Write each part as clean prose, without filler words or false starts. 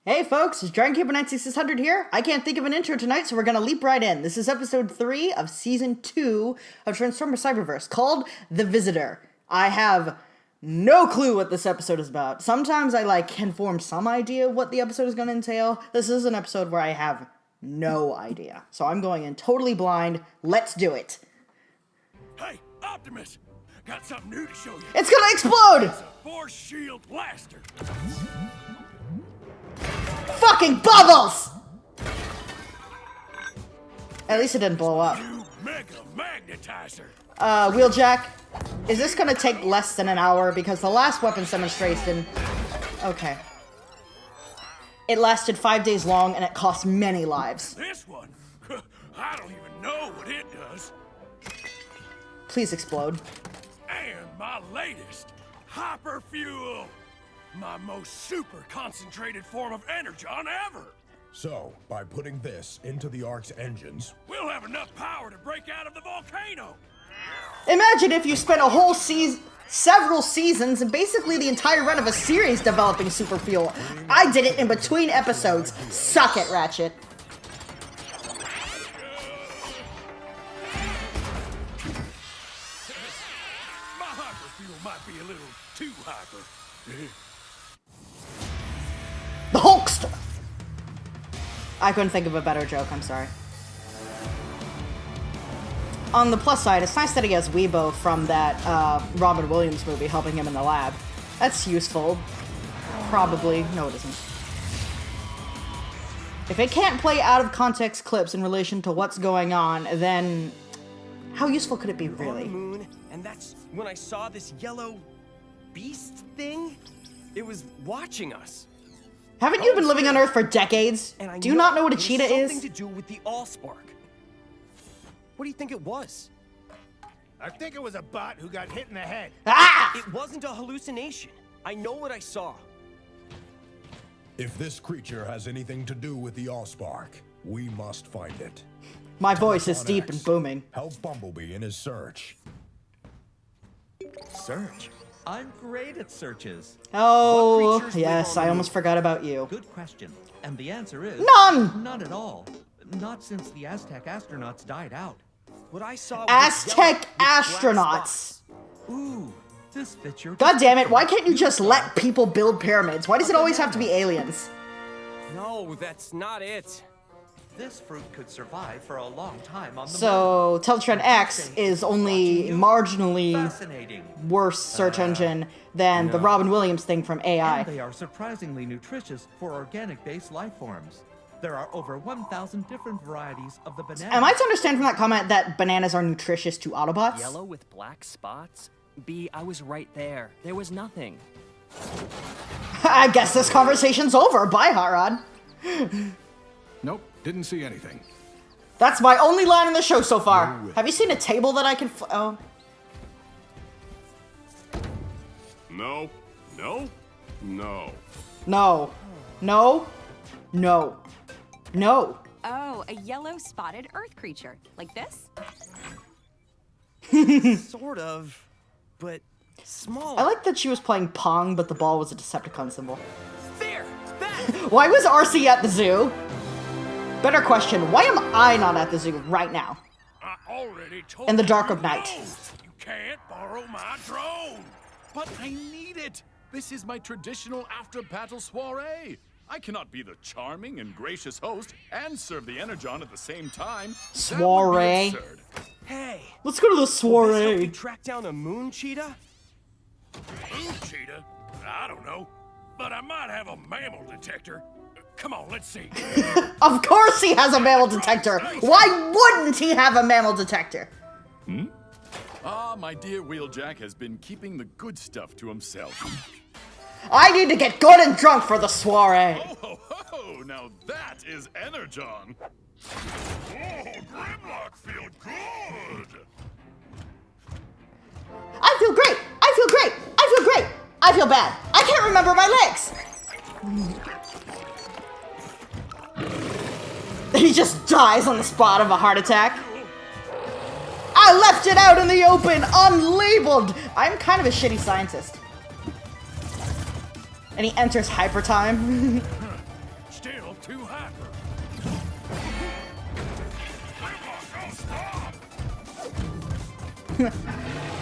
Hey folks, it's DragonCaper96600 here. I can't think of an intro tonight, so we're gonna leap right in. This is episode 3 of season 2 of Transformers Cyberverse, called The Visitor. I have no clue what this episode is about. Sometimes I can form some idea of what the episode is gonna entail. This is an episode where I have no idea. So I'm going in totally blind. Let's do it. Hey, Optimus! Got something new to show you. It's gonna explode! It's a force shield blaster. Fucking bubbles! At least it didn't blow up. New mega magnetizer. Wheeljack, is this gonna take less than an hour? Because the last weapons demonstration... Okay. It lasted 5 days long, and it cost many lives. This one? I don't even know what it does. Please explode. And my latest, Hyper Fuel. My most super concentrated form of energon ever. So, by putting this into the Ark's engines, We'll have enough power to break out of the volcano. Imagine if you spent a whole several seasons, and basically the entire run of a series developing super fuel. I did it in between episodes. Suck it, Ratchet. My Hyper Fuel might be a little too hyper. The Hulkster! I couldn't think of a better joke, I'm sorry. On the plus side, it's nice that he has Weebo from that Robin Williams movie helping him in the lab. That's useful. Probably. No, it isn't. If it can't play out of context clips in relation to what's going on, then how useful could it be, On the really? moon, and that's when I saw this yellow beast thing. It was watching us. Haven't you been living on Earth for decades? And I Do you not know what a it was cheetah something is? to do with the Allspark. What do you think it was? I think it was a bot who got hit in the head. Ah! It wasn't a hallucination. I know what I saw. if this creature has anything to do with the Allspark, we must find it. My voice is On deep X, and booming. Help Bumblebee in his search. Search? I'm great at searches. Oh, creatures live yes, on I the almost forgot about you. Good question. And the answer is... None! None at all. Not since the Aztec astronauts died out. What I saw was Aztec yellow with black astronauts! spots. Ooh, this fits your... God damn it, why can't you just let people build pyramids? Why does it always have to be aliens? No, that's not it. This fruit could survive for a long time on the So, Teletran X is only moon. marginally Fascinating. worse search engine than the no. Robin Williams thing from And AI. they are surprisingly nutritious for organic-based life forms. There are over 1,000 different varieties of the banana. Am I to understand from that comment that bananas are nutritious to Autobots? Yellow with black spots? B, I was right there. There was nothing. I guess this conversation's over. Bye, Hot Rod. Nope, didn't see anything. That's my only line in the show so far. No way. Have you seen a table that I can oh. No, no, no. No. No. No. No. Oh, a yellow spotted earth creature. Like this? Sort of, but small. I like that she was playing Pong, but the ball was a Decepticon symbol. There! That! Why was RC at the zoo? Better question, why am I not at the zoo right now? I already told In the you dark you of night. know. You can't borrow my drone. But I need it! This is my traditional after-battle soiree! I cannot be the charming and gracious host and serve the Energon at the same time. That would be Soiree. absurd. Hey! Let's go to the Will this help you soiree. track down a moon cheetah? Moon cheetah? I don't know. But I might have a mammal detector. Come on, let's see. Of course he has a mammal detector. Why wouldn't he have a mammal detector? Ah, my dear Wheeljack has been keeping the good stuff to himself. I need to get good and drunk for the soiree. Oh, ho, ho! Now that is Energon! Oh, Grimlock feel good. I feel great. I feel great. I feel great. I feel bad. I can't remember my legs. He just dies on the spot of a heart attack. I left it out in the open, unlabeled. I'm kind of a shitty scientist. And he enters Hypertime. too hyper. Don't stop!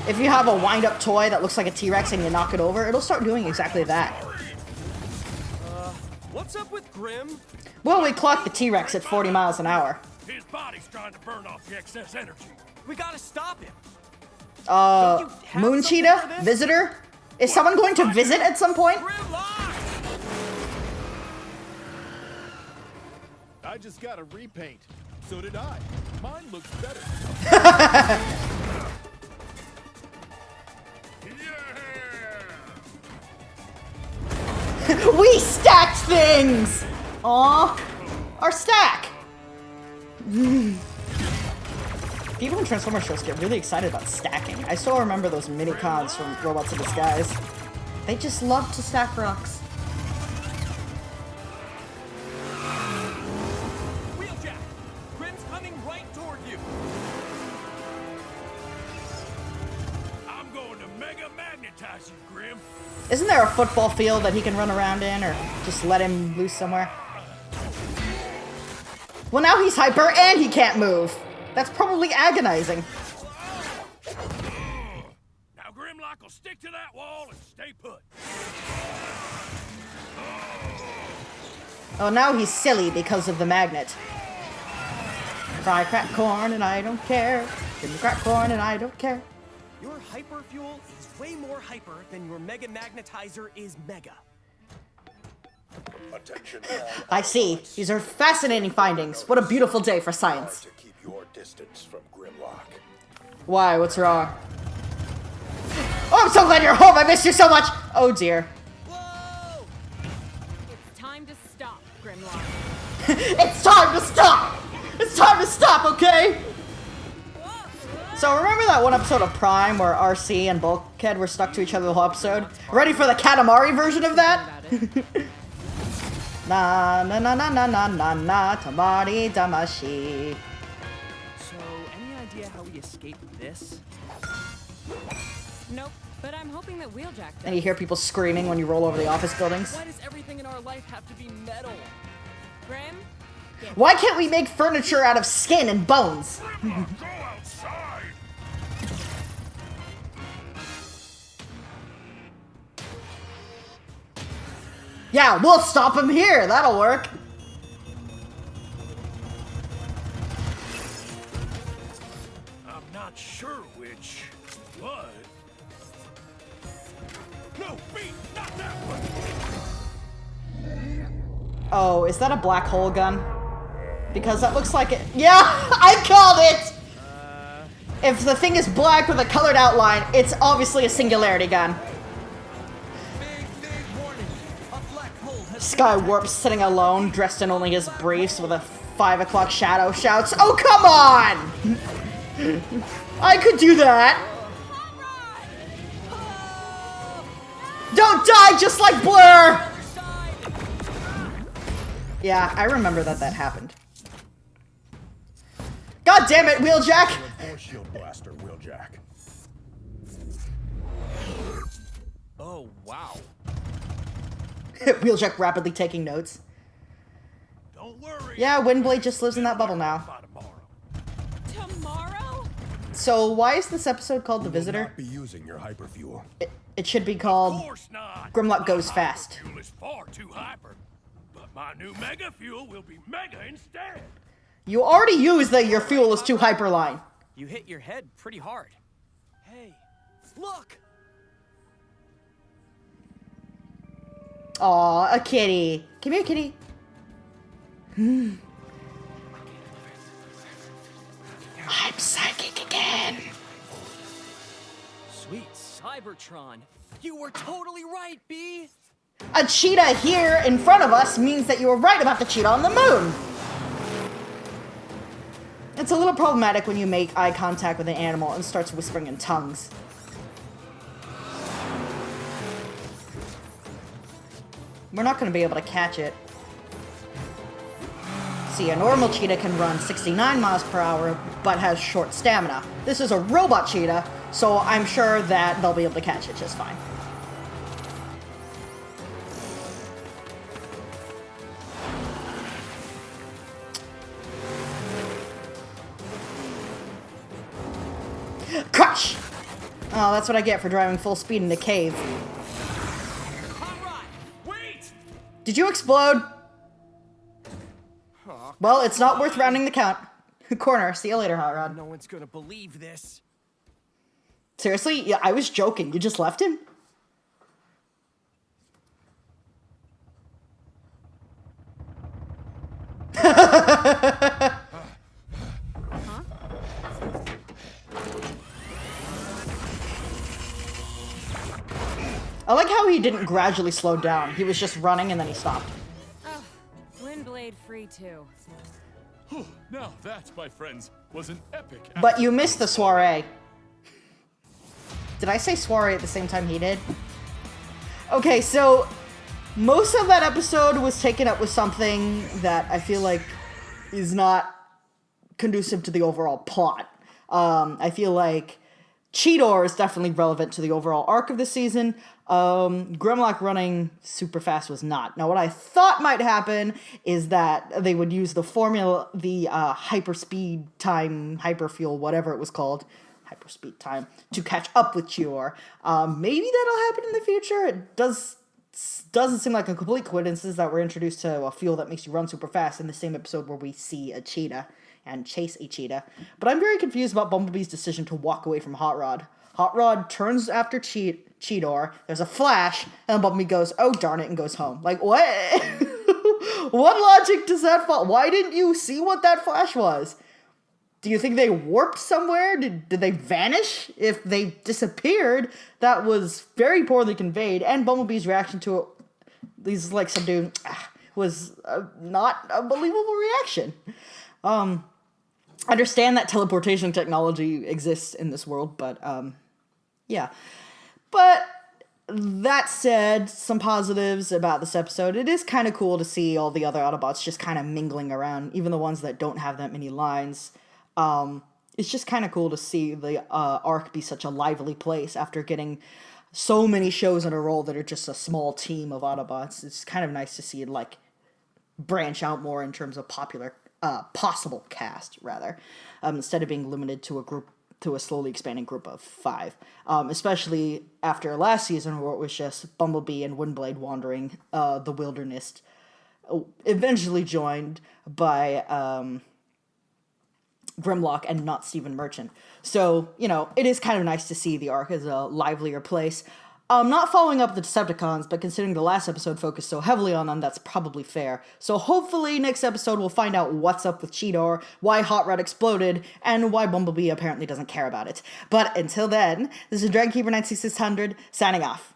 If you have a wind-up toy that looks like a T-Rex and you knock it over, it'll start doing exactly that. What's up with Grim? Well, we clocked the T-Rex at 40 miles an hour. His body's trying to burn off the excess energy. We gotta stop him. Don't you have Moon something Cheetah? for this? Visitor? Is someone going to visit at some point? Grimlock! I just got a repaint. So did I. Mine looks better. We stacked things! Aw, our stack! People in Transformers shows get really excited about stacking. I still remember those mini-cons from Robots in Disguise. They just love to stack rocks. Wheeljack! Grim's coming right toward you. I'm going to mega magnetize you, Grim. Isn't there a football field that he can run around in, or just let him loose somewhere? Well, now he's hyper and he can't move. That's probably agonizing. Now Grimlock will stick to that wall and stay put. Oh, now he's silly because of the magnet. Fry crack corn and I don't care. Give me crack corn and I don't care. Your hyper fuel is way more hyper than your mega magnetizer is mega. Attention I see. These are fascinating findings. What a beautiful day for science. to keep your distance from Grimlock. Why? What's wrong? Oh, I'm so glad you're home. I missed you so much. Oh, dear. Whoa! It's time to stop, Grimlock. It's time to stop. It's time to stop, okay? So remember that one episode of Prime where RC and Bulkhead were stuck to each other the whole episode? Ready for the Katamari version of that? Na na na na na na na na tamari damashi. So, any idea how we escaped this? Nope, but I'm hoping that Wheeljack does. And you hear people screaming when you roll over the office buildings. Why does everything in our life have to be metal? Grim? Why can't we make furniture out of skin and bones? Grimlock, go outside! Yeah, we'll stop him here. That'll work. I'm not sure which, but... No, beat, not that one! Oh, is that a black hole gun? Because that looks like it. Yeah, I called it! If the thing is black with a colored outline, it's obviously a singularity gun. Big warning. A black hole has Skywarp's sitting alone, dressed in only his briefs with a 5 o'clock shadow, shouts, "Oh, come on! I could do that! Don't die just like Blur!" Yeah, I remember that happened. God damn it, Wheeljack! Force shield blaster, Wheeljack. Oh, wow. Wheeljack rapidly taking notes. Don't worry. Yeah, Windblade just lives in that bubble now. By tomorrow. Tomorrow? So why is this episode called The Will Visitor? not be using your hyperfuel. It should be Of called course not. Grimlock Goes My Fast. hyperfuel is far too hyper. But my new mega fuel will be mega instead. You already used the "your fuel is too hyper" line. You hit your head pretty hard. Hey, look! Aw, a kitty. Come here, kitty. I'm psychic again. Sweet Cybertron. You were totally right, B! A cheetah here in front of us means that you were right about the cheetah on the moon. It's a little problematic when you make eye contact with an animal and starts whispering in tongues. We're not going to be able to catch it. See, a normal cheetah can run 69 miles per hour, but has short stamina. This is a robot cheetah, so I'm sure that they'll be able to catch it just fine. Oh, that's what I get for driving full speed in the cave. Hot Rod, wait! Did you explode? Oh, Well, it's not worth rounding the count. Corner. See you later, Hot Rod. no one's gonna believe this. Seriously? Yeah, I was joking. You just left him? I like how he didn't gradually slow down. He was just running and then he stopped. Oh, Windblade free too. Whew, now that, my friends, was an epic. But you missed the soiree. Did I say soiree at the same time he did? Okay, so most of that episode was taken up with something that I feel like is not conducive to the overall plot. I feel like Cheetor is definitely relevant to the overall arc of the season. Grimlock running super fast was not. Now, what I thought might happen is that they would use the formula, the hyperspeed time, hyperfuel, whatever it was called, hyperspeed time, to catch up with Cheetor. Maybe that'll happen in the future. It doesn't seem like a complete coincidence that we're introduced to a fuel that makes you run super fast in the same episode where we see a cheetah and chase a cheetah. But I'm very confused about Bumblebee's decision to walk away from Hot Rod. Hot Rod turns after Cheetor, there's a flash, and Bumblebee goes, oh darn it, and goes home. Like, what? What logic does that follow? Why didn't you see what that flash was? Do you think they warped somewhere? Did they vanish? If they disappeared, that was very poorly conveyed, and Bumblebee's reaction to it, he's like subdued, was not a believable reaction. Understand that teleportation technology exists in this world, but yeah. But that said, some positives about this episode. It is kind of cool to see all the other Autobots just kind of mingling around, even the ones that don't have that many lines. It's just kind of cool to see the arc be such a lively place after getting so many shows in a row that are just a small team of Autobots. It's kind of nice to see it like branch out more in terms of possible cast, rather, instead of being limited to a slowly expanding group of 5, especially after last season where it was just Bumblebee and Windblade wandering the wilderness, eventually joined by Grimlock and not Stephen Merchant. So, it is kind of nice to see the arc as a livelier place. Not following up the Decepticons, but considering the last episode focused so heavily on them, that's probably fair. So hopefully next episode we'll find out what's up with Cheetor, why Hot Rod exploded, and why Bumblebee apparently doesn't care about it. But until then, this is Dragonkeeper 96600 signing off.